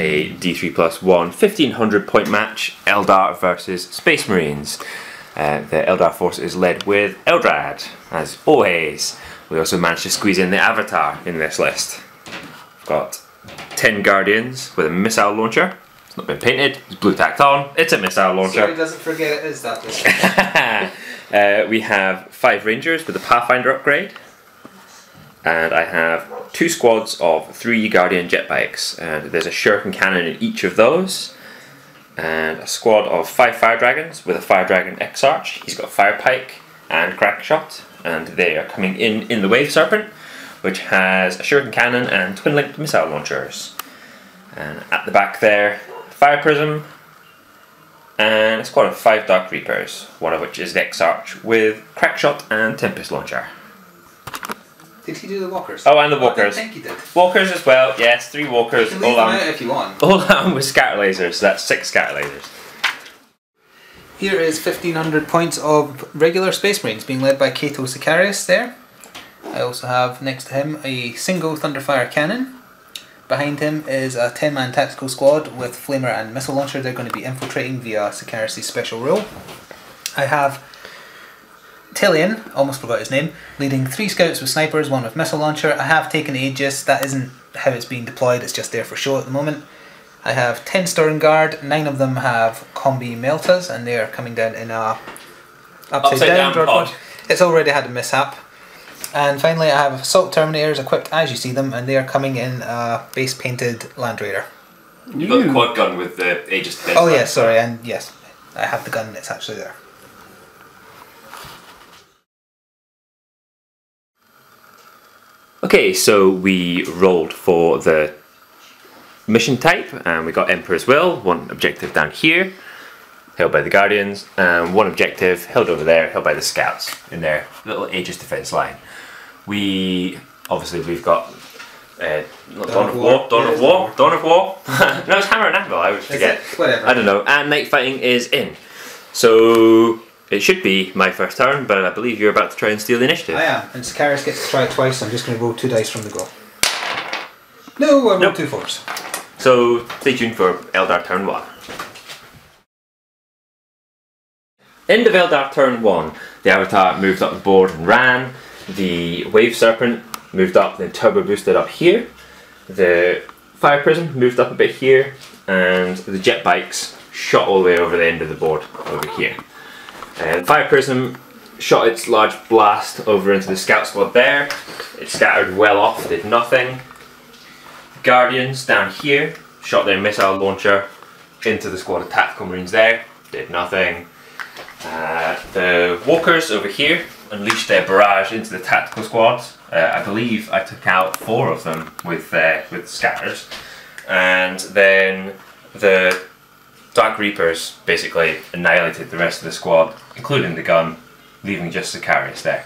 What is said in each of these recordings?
a D3+1 1500 point match, Eldar versus Space Marines. The Eldar force is led with Eldar, as always. We also managed to squeeze in the Avatar in this list. We've got 10 Guardians with a missile launcher. It's not been painted, it's blue tacked on, it's a missile launcher. So he doesn't forget it is that this. We have 5 Rangers with a Pathfinder upgrade. And I have 2 squads of 3 Guardian jet bikes, and there's a shuriken cannon in each of those, and a squad of 5 Fire Dragons with a Fire Dragon X-Arch. He's got Fire Pike and Crack Shot, and they are coming in the Wave Serpent, which has a shuriken cannon and twin-linked missile launchers. And at the back there, Fire Prism, and a squad of 5 Dark Reapers, one of which is the X-Arch with Crack Shot and Tempest Launcher. Did he do the walkers? Oh, and the walkers. I think he did. Walkers as well, yes, 3 walkers. You can leave them out if you want. All armed with scatter lasers, so that's 6 scatter lasers. Here is 1500 points of regular Space Marines being led by Cato Sicarius there. I also have next to him a single Thunderfire cannon. Behind him is a 10-man tactical squad with Flamer and Missile Launcher. They're going to be infiltrating via Sicarius' special rule. I have Tilian, almost forgot his name, leading 3 scouts with snipers, 1 with missile launcher. I have taken Aegis, that isn't how it's being deployed, it's just there for show at the moment. I have 10 Stirring Guard, 9 of them have combi Meltas, and they are coming down in a upside down pod. It's already had a mishap. And finally I have Assault Terminators equipped as you see them, and they are coming in a base painted Land Raider. You've got the quad gun with the Aegis defense. Oh yes, sorry, and yes, I have the gun, it's actually there. Okay, so we rolled for the mission type, and we got Emperor's Will, 1 objective down here, held by the Guardians, and 1 objective held over there, held by the Scouts in their little Aegis defense line. We've got Dawn of War. No, it's Hammer and Anvil, I always forget. Whatever. I don't know, and Night Fighting is in. So it should be my first turn, but I believe you're about to try and steal the initiative. I am, and Sicarius gets to try it twice, so I'm just going to roll 2 dice from the go. No, I rolled 2 4s. So stay tuned for Eldar turn 1. End of Eldar turn 1. The Avatar moved up the board and ran. The Wave Serpent moved up, then turbo boosted up here. The Fire Prism moved up a bit here, and the jet bikes shot all the way over the end of the board over here. And Fire Prism shot its large blast over into the scout squad there. It scattered well off, did nothing. Guardians down here shot their missile launcher into the squad of tactical marines there, did nothing. The walkers over here unleashed their barrage into the tactical squads. I believe I took out 4 of them with scatters, and then the Dark Reapers basically annihilated the rest of the squad, including the gun, leaving just Sicarius there.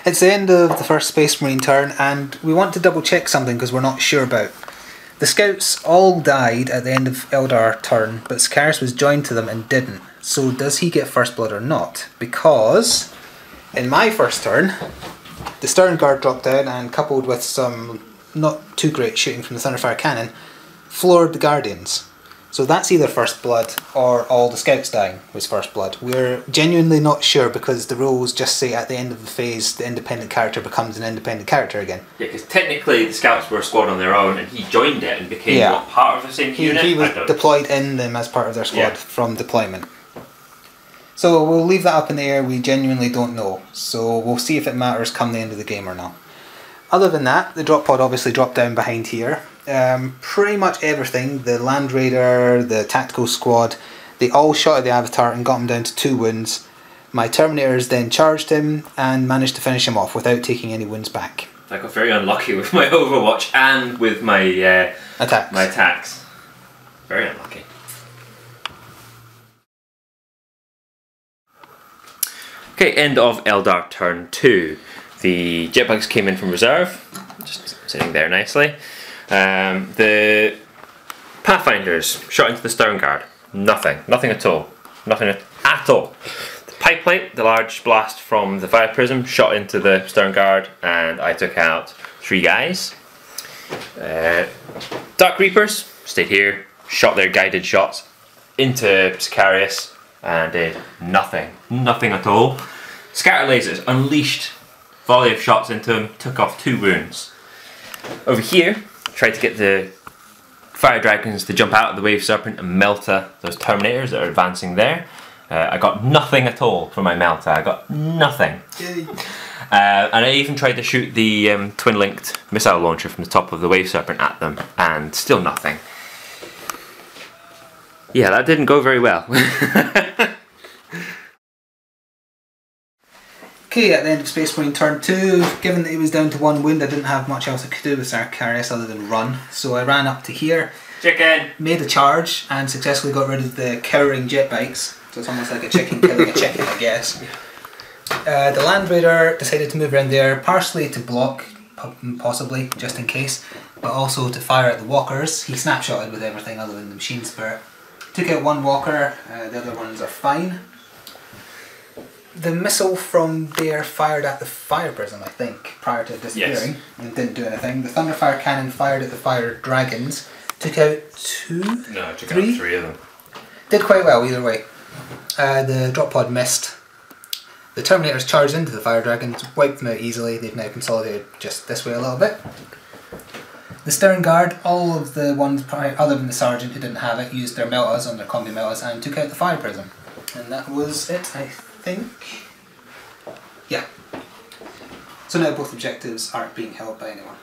It's the end of the first Space Marine turn, and we want to double check something because we're not sure about. The Scouts all died at the end of Eldar turn, but Sicarius was joined to them and didn't. So does he get First Blood or not? Because in my first turn, the Stirring Guard dropped down and, coupled with some not too great shooting from the Thunderfire cannon, floored the Guardians. So that's either First Blood or all the Scouts dying was First Blood. We're genuinely not sure because the rules just say at the end of the phase the independent character becomes an independent character again. Yeah, because technically the Scouts were a squad on their own and he joined it and became what, part of the same unit? He was deployed in them as part of their squad from deployment. So we'll leave that up in the air, we genuinely don't know. So we'll see if it matters come the end of the game or not. Other than that, the drop pod obviously dropped down behind here. Pretty much everything, the Land Raider, the tactical squad, they all shot at the Avatar and got him down to 2 wounds. My Terminators then charged him and managed to finish him off without taking any wounds back. I got very unlucky with my Overwatch and with my attacks. Very unlucky. Okay, end of Eldar turn 2. The jetbikes came in from reserve, just sitting there nicely. The Pathfinders shot into the Stirring Guard. Nothing at all. Nothing at all. The pipe plate, the large blast from the fire prism, shot into the stern guard, and I took out 3 guys. Dark Reapers stayed here, shot their guided shots into Sicarius, and did nothing at all. Scatter lasers unleashed volley of shots into him, took off 2 wounds. Over here, tried to get the fire dragons to jump out of the wave serpent and melta those terminators that are advancing there. I got nothing at all from my melta. I got nothing. And I even tried to shoot the twin-linked missile launcher from the top of the wave serpent at them, and still nothing. Yeah, that didn't go very well. Okay, at the end of Space Marine turn 2, given that he was down to 1 wound, I didn't have much else I could do with Sicarius other than run. So I ran up to here, made a charge, and successfully got rid of the cowering jet bikes. So it's almost like a chicken killing a chicken, I guess. The Land Raider decided to move around there, partially to block, possibly, just in case, but also to fire at the walkers. He snapshotted with everything other than the machine spirit. Took out 1 walker, the other ones are fine. The missile from there fired at the fire prism, I think, prior to disappearing, and didn't do anything. The Thunderfire cannon fired at the fire dragons, took out 2? No, I took out 3 of them. Did quite well either way. The drop pod missed. The Terminators charged into the fire dragons, wiped them out easily. They've now consolidated just this way a little bit. The Stern Guard, all of the ones other than the Sergeant who didn't have it, used their meltas on their combi meltas and took out the fire prism. And that was it, I think. Yeah. So now both objectives aren't being held by anyone.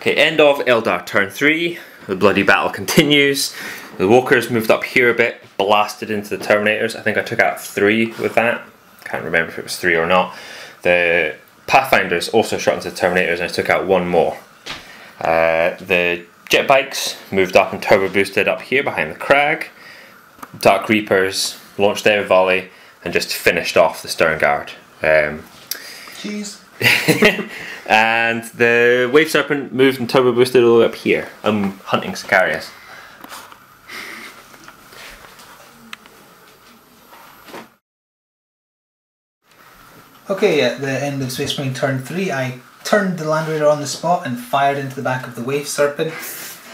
Okay, end of Eldar turn 3. The bloody battle continues. The walkers moved up here a bit, blasted into the Terminators. I think I took out 3 with that. Can't remember if it was 3 or not. The Pathfinders also shot into the Terminators, and I took out 1 more. The jet bikes moved up and turbo boosted up here behind the crag. Dark Reapers launched their volley and just finished off the Stern Guard. Cheese. And the Wave Serpent moved and turbo boosted all the way up here. I'm hunting Sicarius. Okay, at the end of Space Marine turn 3, I turned the Land Raider on the spot and fired into the back of the Wave Serpent.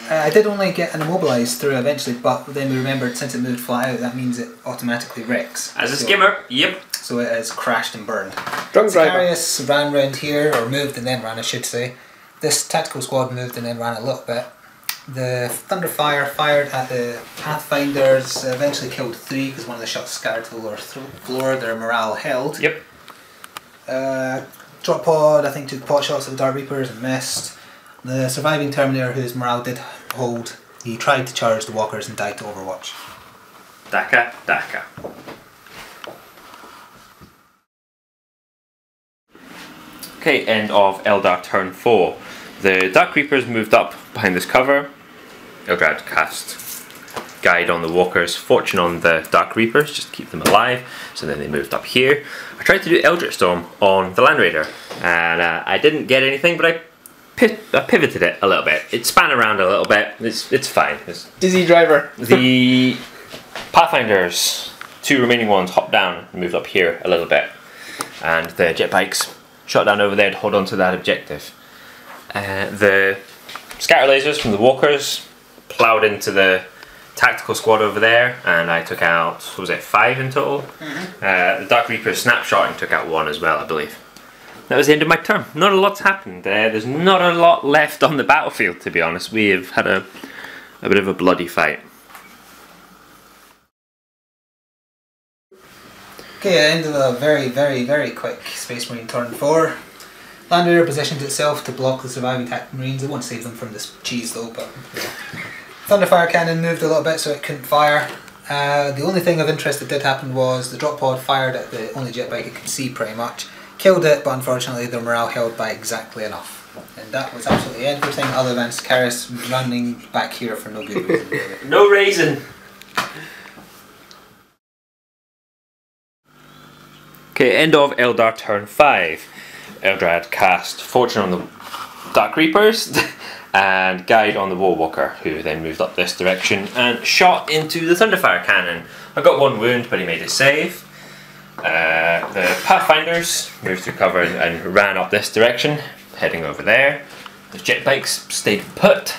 I did only get an immobilized through eventually, but then we remembered since it moved flat out, that means it automatically wrecks. As a skimmer, yep. So it has crashed and burned. Sicarius ran round here, or moved and then ran, I should say. This tactical squad moved and then ran a little bit. The Thunderfire fired at the Pathfinders, eventually killed 3 because one of the shots scattered to the lower floor, their morale held. Yep. Drop pod, I think, took pot shots at the Dark Reapers and missed. The surviving Terminator, whose morale did hold, he tried to charge the walkers and died to Overwatch. Daka, Daka. Okay, end of Eldar turn 4. The Dark Reapers moved up behind this cover. Eldar cast Guide on the walkers, Fortune on the Dark Reapers, just to keep them alive. So then they moved up here. I tried to do Eldritch Storm on the Land Raider, and I didn't get anything, but I pivoted it a little bit. It span around a little bit. It's fine. Dizzy driver. The Pathfinders, 2 remaining ones, hopped down and moved up here a little bit, and the jet bikes shot down over there to hold on to that objective. The scatter lasers from the walkers ploughed into the tactical squad over there, and I took out, what was it, 5 in total? The Dark Reapers snapshotting took out 1 as well, I believe. That was the end of my turn. Not a lot's happened. There's not a lot left on the battlefield, to be honest. We have had a bit of a bloody fight. Okay, end of a very, very, very quick Space Marine turn 4. Land Raider positioned itself to block the surviving Tactical Marines. It won't save them from this cheese though, but yeah. Thunderfire cannon moved a little bit so it couldn't fire. The only thing of interest that did happen was the drop pod fired at the only jet bike it could see pretty much. Killed it, but unfortunately their morale held by exactly enough. And that was absolutely everything other than Sicarius running back here for no good reason. Really. No reason! Okay, end of Eldar turn 5. Eldar cast Fortune on the Dark Reapers and guide on the War Walker, who then moved up this direction and shot into the Thunderfire cannon. I got one wound, but he made a save. The Pathfinders moved through cover and ran up this direction, heading over there. The jet bikes stayed put.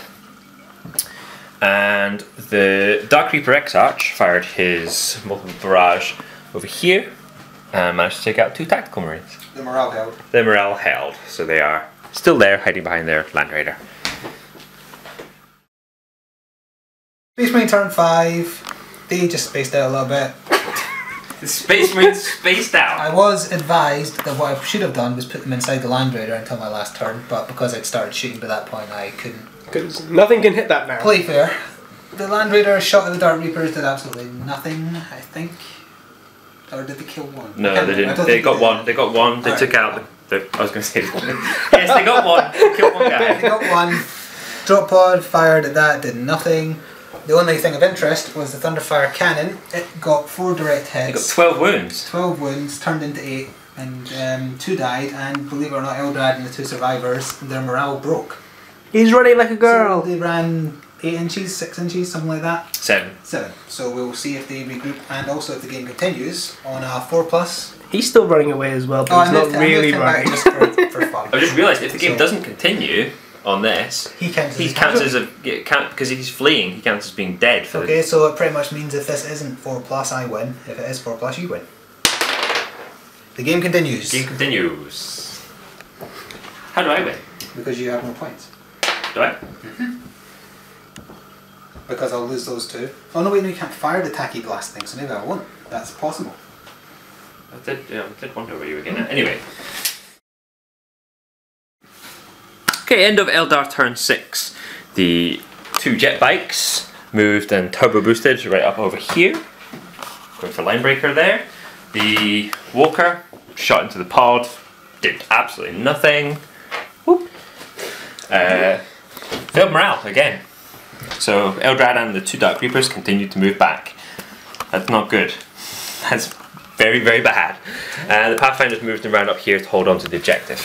And the Dark Reaper Exarch fired his multiple barrage over here and managed to take out 2 tactical marines. The morale held. The morale held, so they are still there, hiding behind their Land Raider. Space Marine turn 5. They just spaced out a little bit. The Space Marines spaced out. I was advised that what I should have done was put them inside the Land Raider until my last turn, but because I'd started shooting by that point, I couldn't. Because nothing can hit that now. Play fair. The Land Raider shot at the Dark Reapers, did absolutely nothing, I think. Or did they kill one? No, they didn't. They got one. They got one. They took out the. I was going to say. Yes, they got one. They killed one guy. They got one. Drop pod fired at that, did nothing. The only thing of interest was the Thunderfire cannon. It got 4 direct hits. They got 12 wounds. 12 wounds, turned into 8, and 2 died, and believe it or not, Eldar and the 2 survivors, their morale broke. He's running like a girl. So they ran 8 inches, 6 inches, something like that. 7. 7. So we'll see if they regroup, and also if the game continues on a 4+. He's still running away as well, but he's not really running. Just for fun. I just realised if the game doesn't continue on this, he counts as because he's fleeing. He counts as being dead. For okay, so it pretty much means if this isn't 4+, I win. If it is 4+, you win. The game continues. The game continues. How do I win? Because you have more points. Do I? Because I'll lose those 2. Oh no, wait, no, you can't fire the tacky blast thing, so maybe I won't. That's possible. I did wonder where you were getting at. Anyway. Okay, end of Eldar turn 6. The 2 jet bikes moved and turbo boosted right up over here. Going for Linebreaker there. The Walker shot into the pod, did absolutely nothing. Whoop. Failed morale again. So Eldar and the 2 Dark Reapers continued to move back. That's not good. That's very, very bad. The Pathfinders moved around up here to hold on to the objective.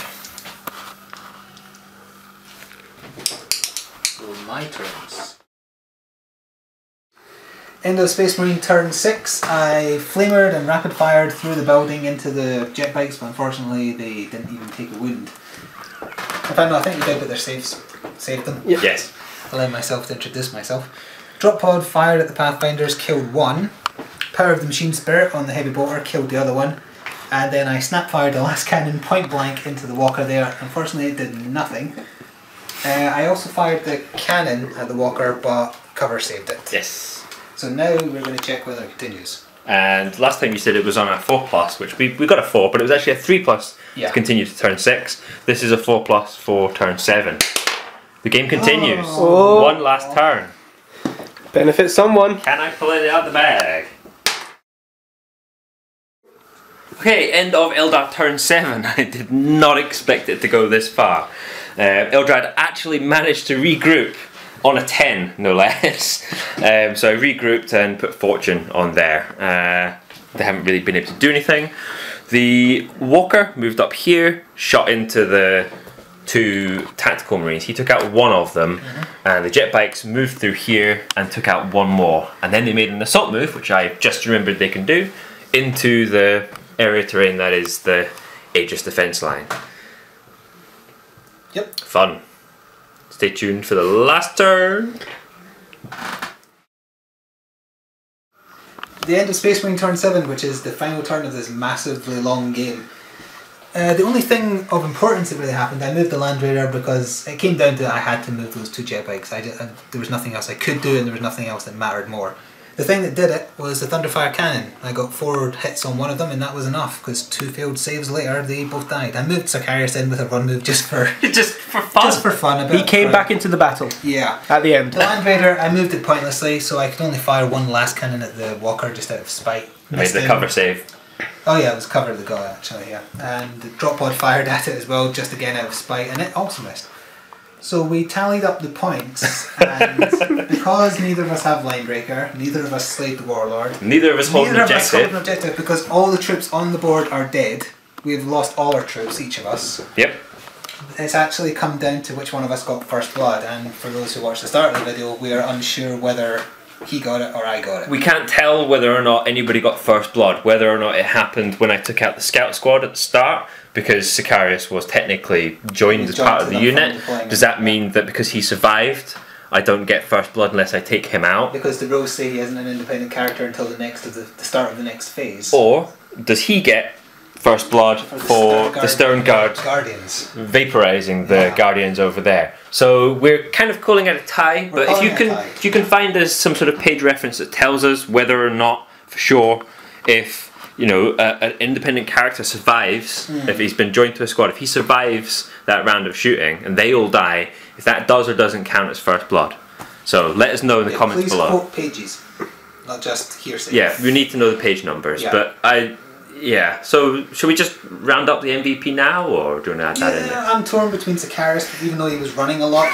So my turns. End of Space Marine turn 6. I flamered and rapid fired through the building into the jet bikes, but unfortunately they didn't even take a wound. In fact, no, I think they did, but their saves saved them. Yep. Yes. Allowing myself to introduce myself. Drop pod fired at the Pathfinders, killed 1. Power of the Machine Spirit on the heavy bolter, killed the other one. And then I snap fired the last cannon point blank into the Walker there. Unfortunately it did nothing. I also fired the cannon at the Walker, but cover saved it. Yes. So now we're going to check whether it continues. And last time you said it was on a 4+, which we got a 4, but it was actually a 3+ to continue to turn 6. This is a 4+ for turn 7. The game continues. Oh. One last turn. Benefit someone. Can I pull it out the bag? Okay, end of Eldar turn 7. I did not expect it to go this far. Eldar actually managed to regroup on a 10, no less. So I regrouped and put Fortune on there. They haven't really been able to do anything. The Walker moved up here, shot into the 2 tactical marines. He took out 1 of them, and the jet bikes moved through here and took out 1 more. And then they made an assault move, which I just remembered they can do, into the area terrain that is the Aegis defense line. Yep. Fun. Stay tuned for the last turn. The end of Space Marine turn 7, which is the final turn of this massively long game. The only thing of importance that really happened, I moved the Land Raider because it came down to I had to move those 2 jet bikes. There was nothing else I could do, and there was nothing else that mattered more. The thing that did it was the Thunderfire cannon. I got 4 hits on one of them, and that was enough because 2 failed saves later they both died. I moved Sicarius in with a run move just for fun. Just for fun. He came back into the battle. Yeah. At the end. The Land Raider, I moved it pointlessly, so I could only fire 1 last cannon at the Walker just out of spite. Made the cover save. Oh yeah, it was cover of the guy actually, yeah. And the drop pod fired at it as well, just again out of spite, and it also missed. So we tallied up the points, and because neither of us have Linebreaker, neither of us slayed the Warlord, neither of us hold an objective, because all the troops on the board are dead. We've lost all our troops, each of us. Yep. it's actually come down to which one of us got first blood, and for those who watched the start of the video, we are unsure whether he got it or I got it. We can't tell whether or not anybody got first blood, whether or not it happened when I took out the scout squad at the start, because Sicarius was technically joined as part of the unit. Does that mean that because he survived, I don't get first blood unless I take him out? Because the rules say he isn't an independent character until the start of the next phase. Or does he get first blood for the Stern Guard Guardians vaporizing the Guardians over there? So we're kind of calling it a tie, but if you can find us some sort of page reference that tells us whether or not for sure if an independent character survives, if he's been joined to a squad, if he survives that round of shooting and they all die, if that does or doesn't count as first blood. So let us know in the comments below. Please quote pages, not just hearsay. Yeah, we need to know the page numbers, but so should we just round up the MVP now, or do you want to add that in there? I'm torn between Sicarius, even though he was running a lot.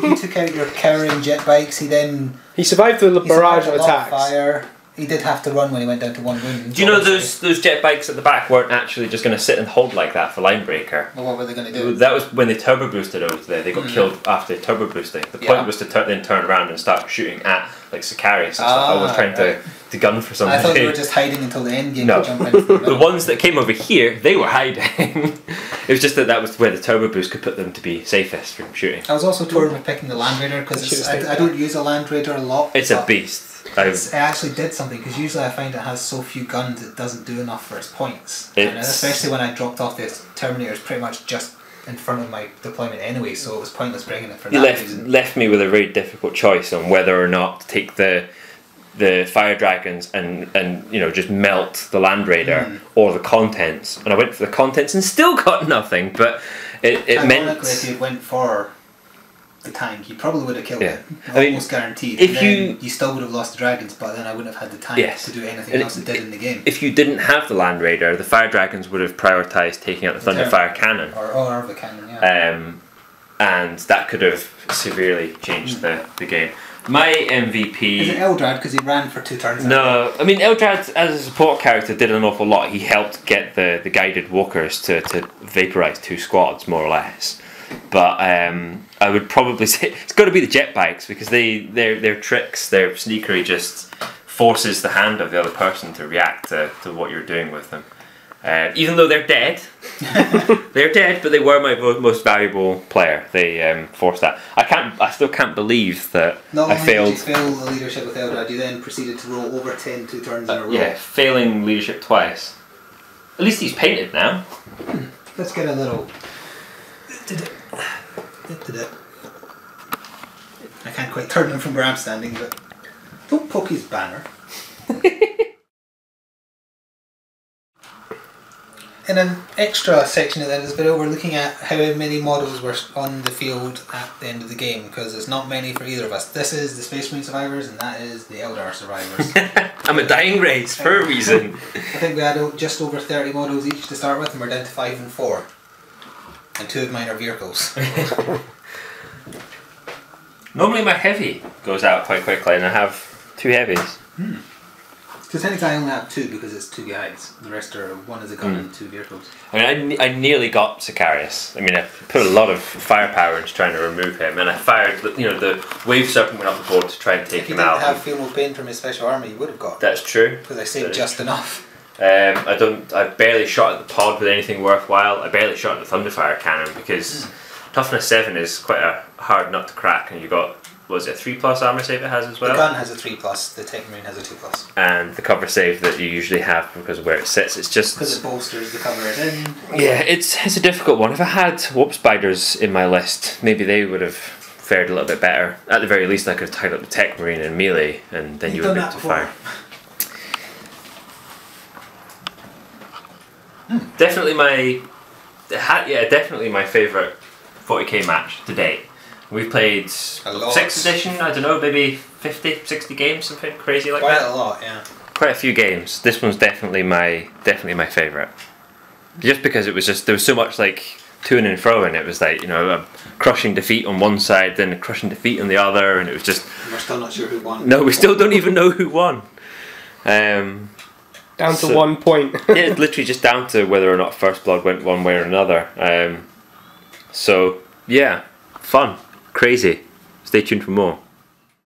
He took out your Karen jet bikes. He survived the barrage of attacks. Fire. He did have to run when he went down to 1 wound. Do you know those jet bikes at the back weren't actually just going to sit and hold like that for line breaker? Well, what were they going to do? That was when they turbo boosted over there. They got killed after turbo boosting. The point was to then turn around and start shooting at like Sicarius and stuff. I was trying to gun for something. I thought they were just hiding until the end game. No, to jump into the ones that came over here, they were hiding. It was just that was where the turbo boost could put them to be safest from shooting. I was also torn with picking the Land Raider because I don't use a Land Raider a lot. It's a beast. It actually did something, because usually I find it has so few guns it doesn't do enough for its points. And especially when I dropped off the Terminator, it's pretty much just in front of my deployment anyway, so it was pointless bringing it for that reason. Left me with a very difficult choice on whether or not to take the fire dragons and just melt the Land Raider or the contents, and I went for the contents and still got nothing. But it meant if you went for the tank, you probably would have killed it. Almost guaranteed. If you still would have lost the dragons, but then I wouldn't have had the tank to do anything else it did in the game. If you didn't have the Land Raider, the fire dragons would have prioritised taking out the Thunderfire cannon. Or the cannon, and that could have severely changed the game. My MVP... Is it Eldar, because he ran for 2 turns? No, I mean Eldar as a support character did an awful lot. He helped get the guided walkers to vaporise 2 squads, more or less. But I would probably say it's got to be the jet bikes, because their tricks, their sneakery just forces the hand of the other person to react to what you're doing with them. Even though they're dead, but they were my most valuable player. They forced that. I still can't believe that I failed. Not only did you fail the leadership with Eldar, you then proceeded to roll over 10 2 turns in a row. Yeah, failing leadership twice. At least he's painted now. Let's get a little... I can't quite turn him from where I'm standing, but don't poke his banner. In an extra section of this video, we're looking at how many models were on the field at the end of the game, because there's not many for either of us. This is the Space Marine survivors, and that is the Eldar survivors. I'm a dying race for a reason. I think we had just over 30 models each to start with, and we're down to 5 and 4. And 2 of mine are vehicles. Normally my heavy goes out quite quickly, and I have 2 heavies. So technically I only have 2 because it's 2 guys. The rest are 1 is a gun and 2 vehicles. I mean, I nearly got Sicarius. I mean, I put a lot of firepower into trying to remove him, and I fired. The wave serpent went up the board to try and take him out. If you didn't have feel no pain from his special armor, you would have got. That's true. Because I saved just enough. I barely shot at the pod with anything worthwhile. I barely shot at the Thunderfire cannon because toughness 7 is quite a hard nut to crack, and you got. Was it a 3+ armor save it has as well? The gun has a 3+, the Tech Marine has a 2+. And the cover save that you usually have because of where it sits, it's just... Because it bolsters the cover it in. Yeah, it's a difficult one. If I had Warp Spiders in my list, maybe they would have fared a little bit better. At the very least, I could have tied up the Tech Marine and melee, and then you would have been to fire. Definitely my favourite 40k match to date. We've played 6th edition, I don't know, maybe 50, 60 games, something crazy like that. Quite a lot, yeah. Quite a few games. This one's definitely my favourite. Just because there was so much like to and fro, and it was like, a crushing defeat on one side, then a crushing defeat on the other, and it was just... We're still not sure who won. No, we still don't even know who won. Down to 1 point. Yeah, it's literally just down to whether or not First Blood went one way or another. So yeah, fun, crazy. Stay tuned for more.